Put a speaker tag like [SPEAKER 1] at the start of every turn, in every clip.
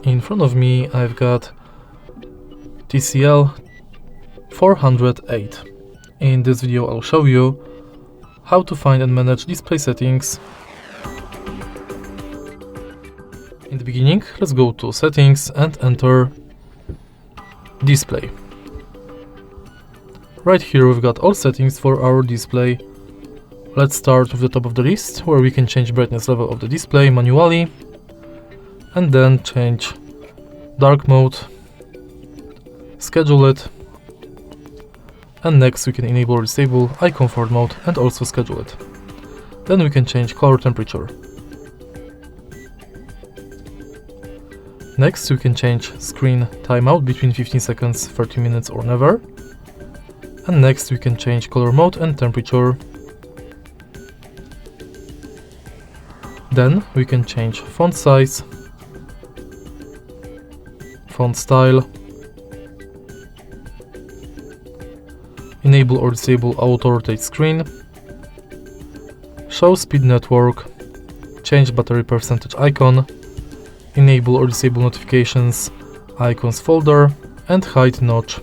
[SPEAKER 1] In front of me I've got TCL 408. In this video I'll show you how to find and manage display settings. In the beginning, let's go to settings and enter display. Right here we've got all settings for our display. Let's start with the top of the list, where we can change brightness level of the display manually and then change dark mode, schedule it, and next we can enable or disable eye comfort mode and also schedule it. Then we can change color temperature. Next we can change screen timeout between 15 seconds, 30 minutes or never. And next we can change color mode and temperature. Then we can change font size, font style, enable or disable auto rotate screen, show speed network, change battery percentage icon, enable or disable notifications, icons folder, and hide notch.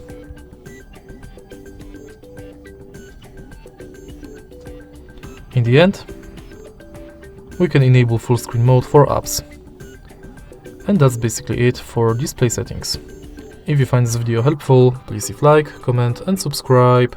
[SPEAKER 1] In the end, we can enable full screen mode for apps. And that's basically it for display settings. If you find this video helpful, please leave like, comment and subscribe.